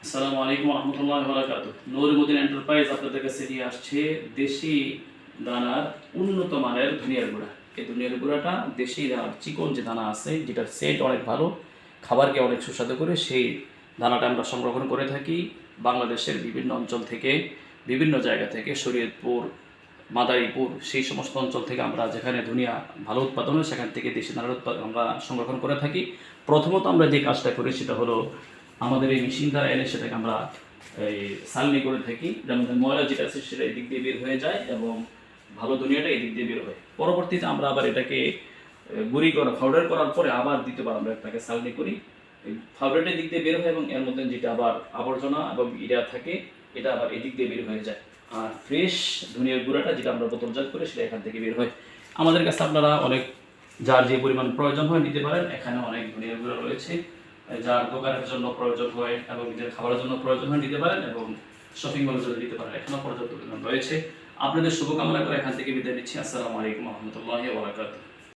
আসসালামু আলাইকুম রহমতুল্লাহ বারাকাতুহু। নূরুদ্দিন এন্টারপ্রাইজ আপনাদের কাছে নিয়ে আসছে দেশি দানার উন্নত মানের ধনিয়ার গুঁড়া। এই ধনিয়ার গুঁড়াটা দেশি দানার চিকন যে দানা আছে, যেটার সেট অনেক ভালো, খাবারকে অনেক সুস্বাদু করে, সেই দানাটা আমরা সংরক্ষণ করে থাকি বাংলাদেশের বিভিন্ন অঞ্চল থেকে, বিভিন্ন জায়গা থেকে, শরীয়তপুর, মাদারীপুর, সেই সমস্ত অঞ্চল থেকে আমরা যেখানে ধনিয়া ভালো উৎপাদন হয় সেখান থেকে দেশি দানার আমরা সংরক্ষণ করে থাকি। প্রথমত আমরা যে কাজটা করি সেটা হলো আমাদের এই মেশিন দ্বারা এনে সেটাকে আমরা এই সালনি করে থাকি, যেমন ময়লা যেটা আছে সেটা এদিক দিয়ে বের হয়ে যায় এবং ভালো ধনিয়াটা এদিক দিয়ে বের হয়। পরবর্তীতে আমরা আবার এটাকে গুঁড়ি করা পাউডার করার পরে আবার দ্বিতীয়বার আমরা এটাকে সালনি করি, পাউডারটা এদিক দিয়ে বের হয় এবং এর মধ্যে যেটা আবার আবর্জনা এবং ইটা থাকে এটা আবার এদিক দিয়ে বের হয়ে যায়। আর ফ্রেশ ধনিয়ার গুঁড়াটা যেটা আমরা বোতলজাত করি সেটা এখান থেকে বের হয়। আমাদের কাছে আপনারা অনেক যার যে পরিমাণ প্রয়োজন হয় নিতে পারেন। এখানে অনেক ধনিয়ার গুঁড়া রয়েছে, যার দোকানের জন্য প্রয়োজন হয় এবং নিজের খাবারের জন্য প্রয়োজন হয় নিতে পারেন, এবং শপিং মলের জন্য নিতে পারেন। এখনো পর্যাপ্ত পরিমাণ রয়েছে। আপনাদের শুভকামনা করে এখান থেকে বিদায় নিচ্ছি। আসসালামু আলাইকুম রহমতুল্লাহি ওয়া বারাকাতুহু।